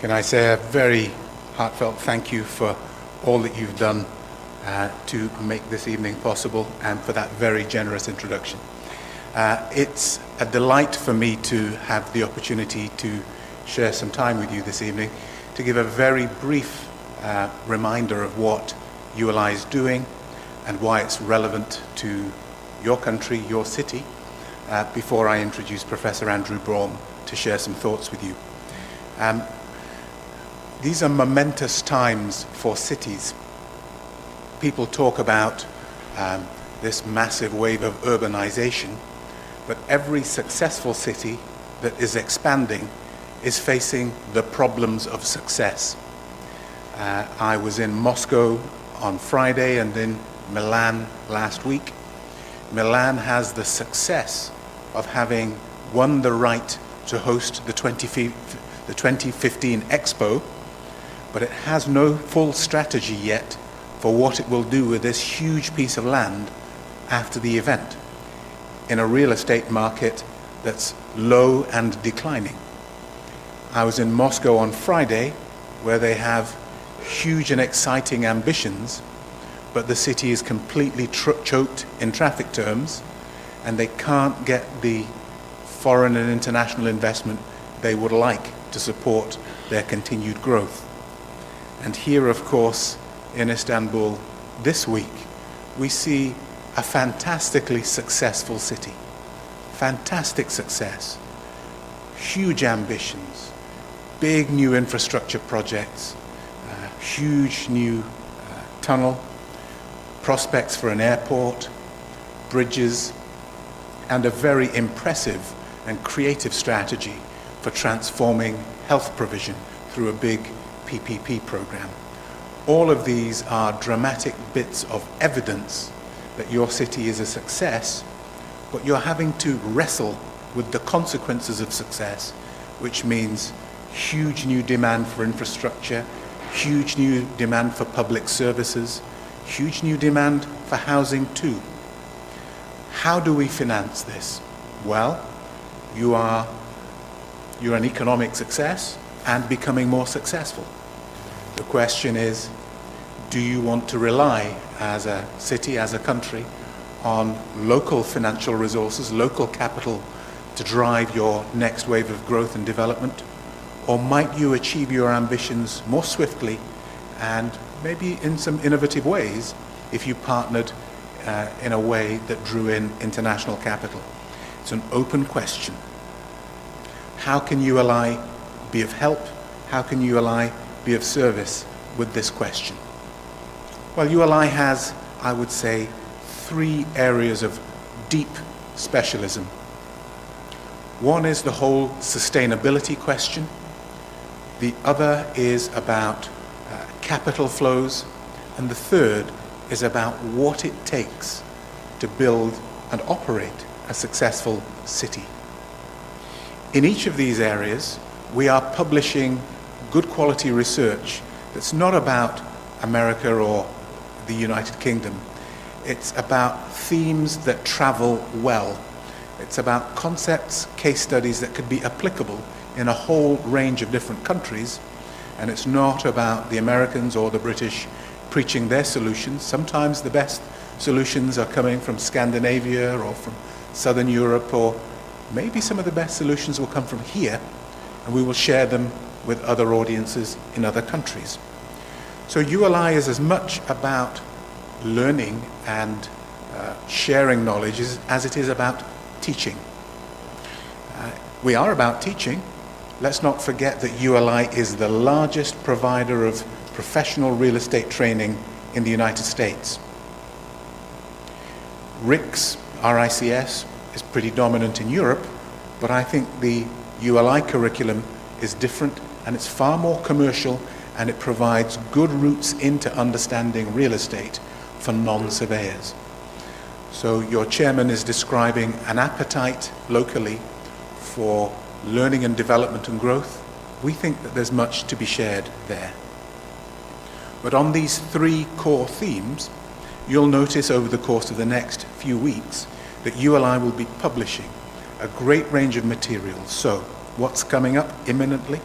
Can I say a very heartfelt thank you for all that you've done to make this evening possible, and for that very generous introduction. It's a delight for me to have the opportunity to share some time with you this evening to give a very brief reminder of what ULI is doing and why it's relevant to your country, your city, before I introduce Professor Andrew Baum to share some thoughts with you. These are momentous times for cities. People talk about this massive wave of urbanization, but every successful city that is expanding is facing the problems of success. I was in Moscow on Friday and in Milan last week. Milan has the success of having won the right to host the 2015 Expo, but it has no full strategy yet for what it will do with this huge piece of land after the event, in a real estate market that's low and declining. I was in Moscow on Friday, where they have huge and exciting ambitions, but the city is completely choked in traffic terms, and they can't get the foreign and international investment they would like to support their continued growth. And here, of course, in Istanbul this week, we see a fantastically successful city. Fantastic success, huge ambitions, big new infrastructure projects, huge new tunnel, prospects for an airport, bridges, and a very impressive and creative strategy for transforming health provision through a big PPP program. All of these are dramatic bits of evidence that your city is a success, but you're having to wrestle with the consequences of success, which means huge new demand for infrastructure, huge new demand for public services, huge new demand for housing too. How do we finance this? Well, you're an economic success and becoming more successful. The question is, do you want to rely as a city, as a country, on local financial resources, local capital to drive your next wave of growth and development? Or might you achieve your ambitions more swiftly and maybe in some innovative ways if you partnered in a way that drew in international capital? It's an open question. How can ULI be of help? How can ULI be of service with this question? Well, ULI has, I would say, 3 areas of deep specialism. One is the whole sustainability question. The other is about capital flows. And the third is about what it takes to build and operate a successful city. In each of these areas, we are publishing good quality research that's not about America or the United Kingdom. It's about themes that travel well. It's about concepts, case studies that could be applicable in a whole range of different countries. And it's not about the Americans or the British preaching their solutions. Sometimes the best solutions are coming from Scandinavia or from Southern Europe, or maybe some of the best solutions will come from here, and we will share them with other audiences in other countries. So ULI is as much about learning and sharing knowledge as it is about teaching. We are about teaching. Let's not forget that ULI is the largest provider of professional real estate training in the United States. RICS is pretty dominant in Europe, but I think the ULI curriculum is different, and it's far more commercial, and it provides good routes into understanding real estate for non-surveyors. So your chairman is describing an appetite locally for learning and development and growth. We think that there's much to be shared there. But on these 3 core themes, you'll notice over the course of the next few weeks that ULI will be publishing a great range of materials. So, what's coming up imminently?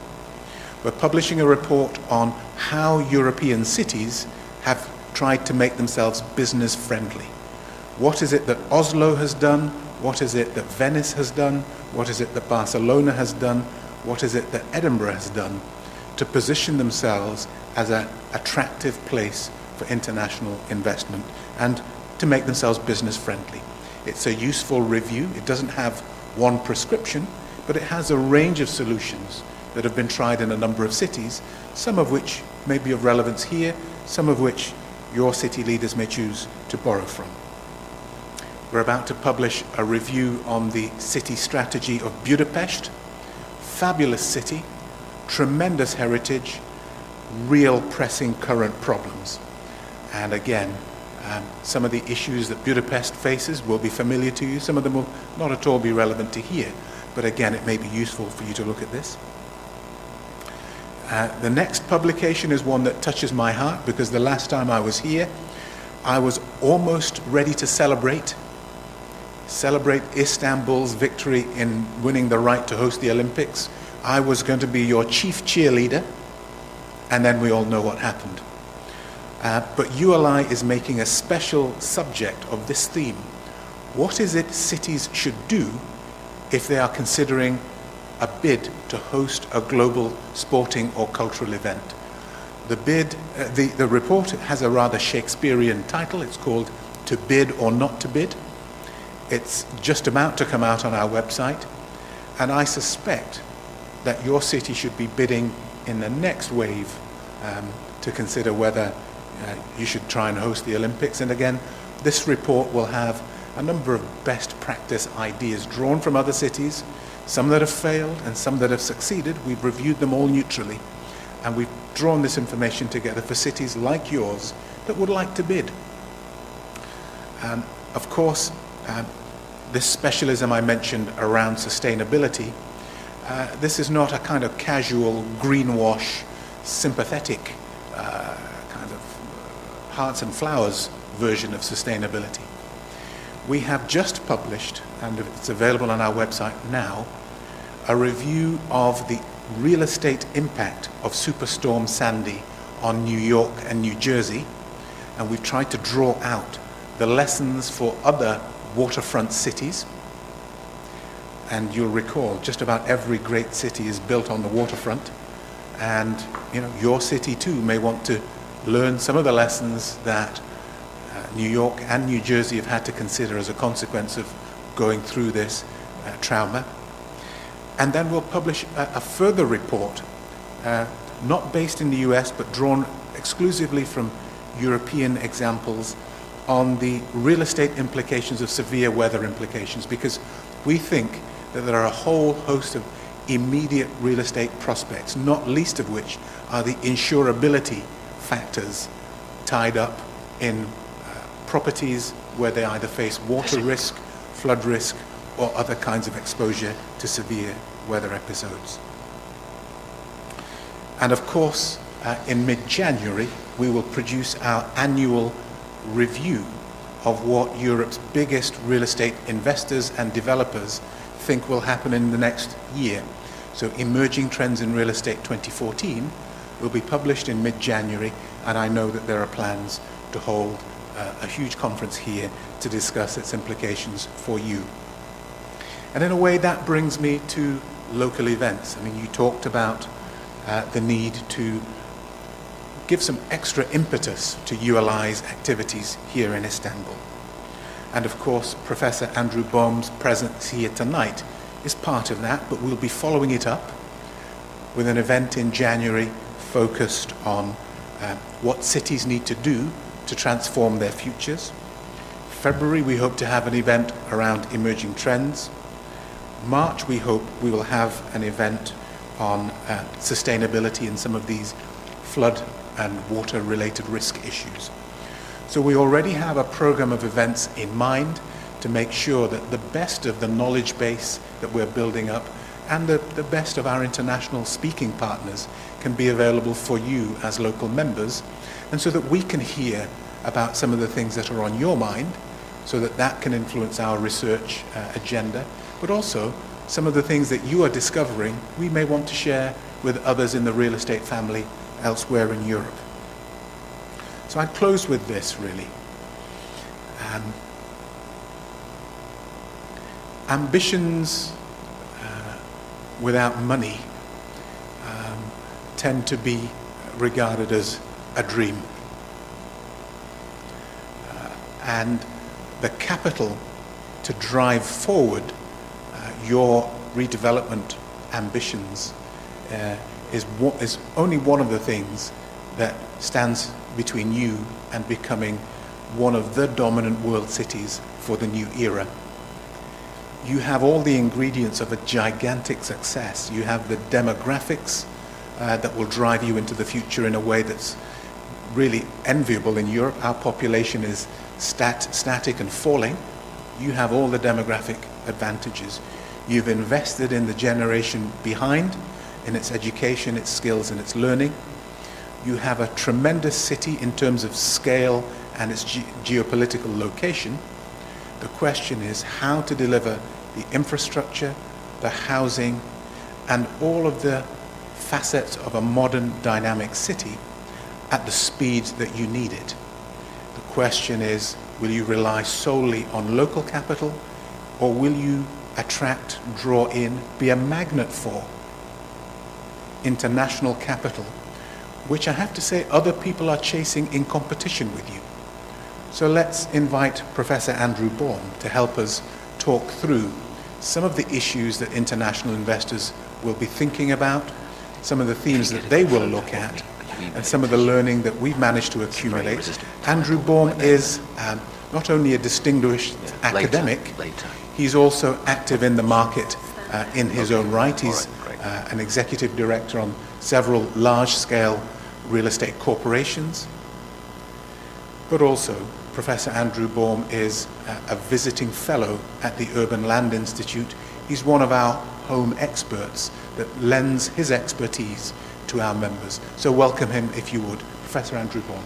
We're publishing a report on how European cities have tried to make themselves business friendly. What is it that Oslo has done? What is it that Venice has done? What is it that Barcelona has done? What is it that Edinburgh has done to position themselves as an attractive place for international investment and to make themselves business friendly? It's a useful review. It doesn't have one prescription, but it has a range of solutions that have been tried in a number of cities, some of which may be of relevance here, some of which your city leaders may choose to borrow from. We're about to publish a review on the city strategy of Budapest. Fabulous city, tremendous heritage, real pressing current problems. And again, some of the issues that Budapest faces will be familiar to you. Some of them will not at all be relevant to here. But again, it may be useful for you to look at this. The next publication is one that touches my heart, because the last time I was here, I was almost ready to celebrate Istanbul's victory in winning the right to host the Olympics. I was going to be your chief cheerleader, and then we all know what happened. But ULI is making a special subject of this theme. What is it cities should do if they are considering a bid to host a global sporting or cultural event? The report has a rather Shakespearean title. It's called To Bid or Not to Bid. It's just about to come out on our website, and I suspect that your city should be bidding in the next wave to consider whether you should try and host the Olympics. And again, this report will have a number of best practice ideas drawn from other cities, some that have failed and some that have succeeded. We've reviewed them all neutrally, and we've drawn this information together for cities like yours that would like to bid. Of course, this specialism I mentioned around sustainability, this is not a kind of casual, greenwash, sympathetic kind of hearts and flowers version of sustainability. We have just published, and it's available on our website now, a review of the real estate impact of Superstorm Sandy on New York and New Jersey, and we've tried to draw out the lessons for other waterfront cities. And you'll recall just about every great city is built on the waterfront, and your city too may want to learn some of the lessons that New York and New Jersey have had to consider as a consequence of going through this trauma. And then we'll publish a further report, not based in the US, but drawn exclusively from European examples on the real estate implications of severe weather implications, because we think that there are a whole host of immediate real estate prospects, not least of which are the insurability factors tied up in properties where they either face water risk, flood risk, or other kinds of exposure to severe weather episodes. And of course, in mid-January, we will produce our annual review of what Europe's biggest real estate investors and developers think will happen in the next year. So Emerging Trends in Real Estate 2014 will be published in mid-January, and I know that there are plans to hold a huge conference here to discuss its implications for you. And in a way, that brings me to local events. I mean, you talked about the need to give some extra impetus to ULI's activities here in Istanbul. And of course, Professor Andrew Baum's presence here tonight is part of that, but we'll be following it up with an event in January focused on what cities need to do to transform their futures. February, we hope to have an event around emerging trends. March, we hope we will have an event on sustainability and some of these flood and water-related risk issues. So we already have a program of events in mind to make sure that the best of the knowledge base that we're building up and the best of our international speaking partners can be available for you as local members, and so that we can hear about some of the things that are on your mind, so that that can influence our research agenda, but also some of the things that you are discovering we may want to share with others in the real estate family elsewhere in Europe. So I'd close with this, really. Ambitions without money tend to be regarded as a dream. And the capital to drive forward your redevelopment ambitions is only one of the things that stands between you and becoming one of the dominant world cities for the new era. You have all the ingredients of a gigantic success. You have the demographics that will drive you into the future in a way that's really enviable in Europe. Our population is static and falling. You have all the demographic advantages. You've invested in the generation behind, in its education, its skills, and its learning. You have a tremendous city in terms of scale and its geopolitical location. The question is how to deliver the infrastructure, the housing, and all of the facets of a modern, dynamic city at the speed that you need it. The question is, will you rely solely on local capital, or will you attract, draw in, be a magnet for international capital, which I have to say other people are chasing in competition with you? So let's invite Professor Andrew Baum to help us talk through some of the issues that international investors will be thinking about, some of the themes that they will look at, and some of the learning that we've managed to accumulate. Andrew Baum is not only a distinguished academic, he's also active in the market in his own right. He's an executive director on several large-scale real estate corporations. But also, Professor Andrew Baum is a visiting fellow at the Urban Land Institute. He's one of our home experts that lends his expertise to our members. So welcome him, if you would, Professor Andrew Baum.